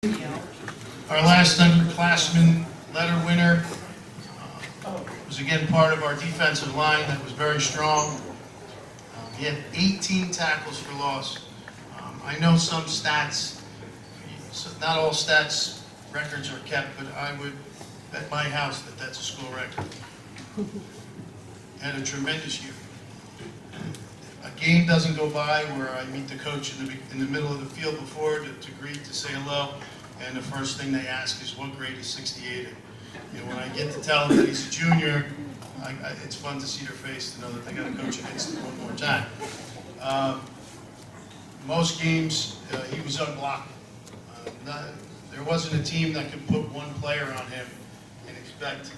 Our last underclassman letter winner was again part of our defensive line that was very strong. He had 18 tackles for loss. I know some stats, not all stats records are kept, but I would bet my house that that's a school record. Had a tremendous year. A game doesn't go by where I meet the coach in the middle of the field before to greet, to say hello, and the first thing they ask is, what grade is 68 in? You know, when I get to tell them that he's a junior, it's fun to see their face to know that they got to coach against him one more time. Most games, he was unblockable. There wasn't a team that could put one player on him and expect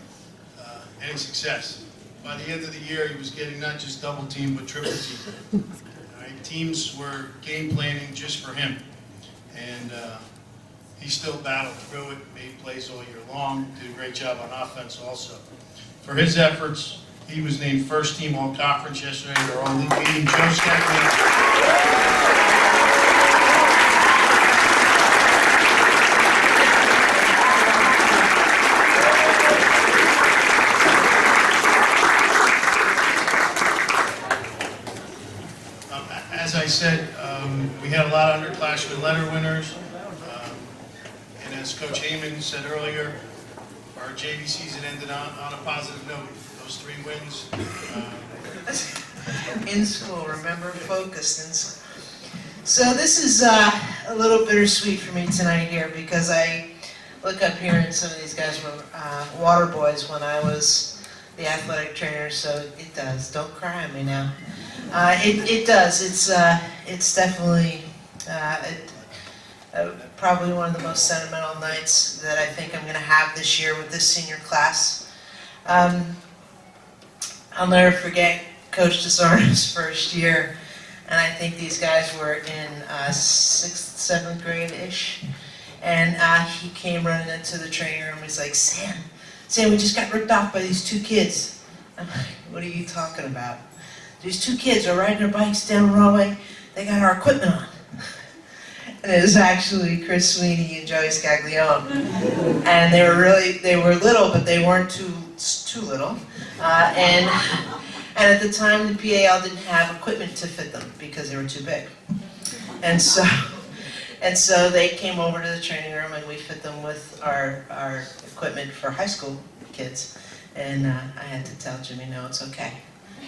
any success. By the end of the year, he was getting not just double team, but triple team. Right? Teams were game planning just for him. And he still battled through it, made plays all year long, did a great job on offense also. For his efforts, he was named first team all-conference yesterday. They're all league meeting. Joe Scaglione. As I said, we had a lot of underclassmen letter winners, and as Coach Heyman said earlier, our JV season ended on a positive note. Those 3 wins. In school, remember, focused in school. So this is a little bittersweet for me tonight here, because I look up here and some of these guys were water boys when I was the athletic trainer, so it does. Don't cry on me now. It does. It's definitely probably one of the most sentimental nights that I think I'm going to have this year with this senior class. I'll never forget Coach DeSarno's first year, and I think these guys were in 6th, 7th grade-ish, and he came running into the training room. He's like, Sam, we just got ripped off by these 2 kids. I'm like, what are you talking about? These 2 kids are riding their bikes down the runway. They got our equipment on. And it was actually Chris Sweeney and Joey Scaglione. And they were little, but they weren't too little. And at the time, the PAL didn't have equipment to fit them because they were too big. And so they came over to the training room, and we fit them with our equipment for high school kids. And I had to tell Jimmy, no, it's okay.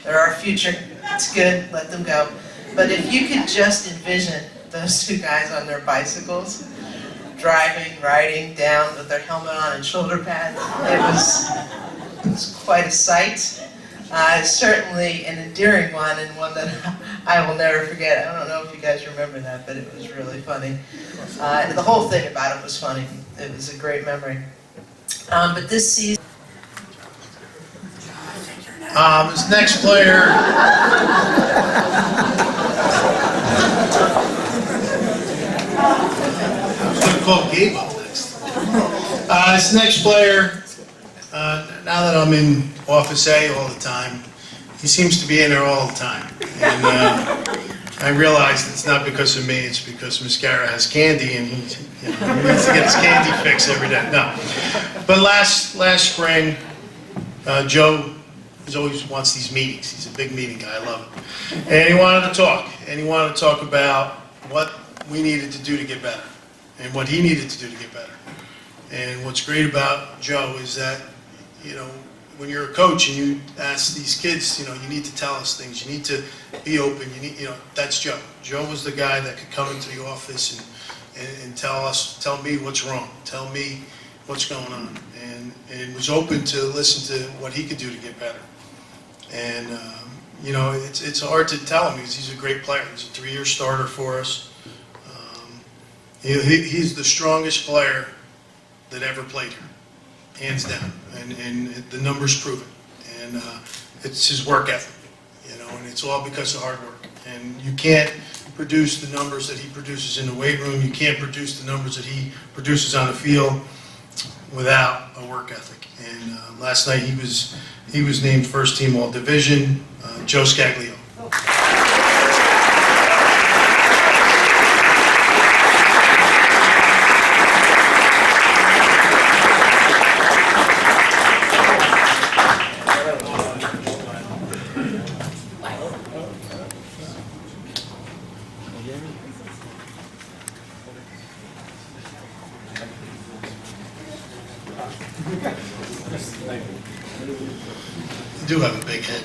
They're our future. It's good. Let them go. But if you could just envision those 2 guys on their bicycles, riding down with their helmet on and shoulder pads, it was quite a sight. Certainly an endearing one, and one that I will never forget. I don't know if you guys remember that, but it was really funny. The whole thing about it was funny. It was a great memory. But this season, This next player, I was going to call Gabe up next. This next player, now that I'm in Office A all the time, he seems to be in there all the time. And I realized it's not because of me, it's because Mascara has candy, and he needs to get his candy fix every day. No. But last spring, Joe always wants these meetings. He's a big meeting guy. I love it. And he wanted to talk. And he wanted to talk about what we needed to do to get better, and what he needed to do to get better. And what's great about Joe is that, you know, when you're a coach and you ask these kids, you know, you need to tell us things. You need to be open. You know, that's Joe. Joe was the guy that could come into the office and tell me what's wrong, tell me what's going on, and was open to listen to what he could do to get better. And you know, it's hard to tell him because he's a great player. He's a 3-year starter for us. He's the strongest player that ever played here, hands down. And the numbers prove it. And it's his work ethic, you know, and it's all because of hard work. And you can't produce the numbers that he produces in the weight room. You can't produce the numbers that he produces on the field without a work ethic. And last night he was named first team all division. Joe Scaglione. You do have a big head.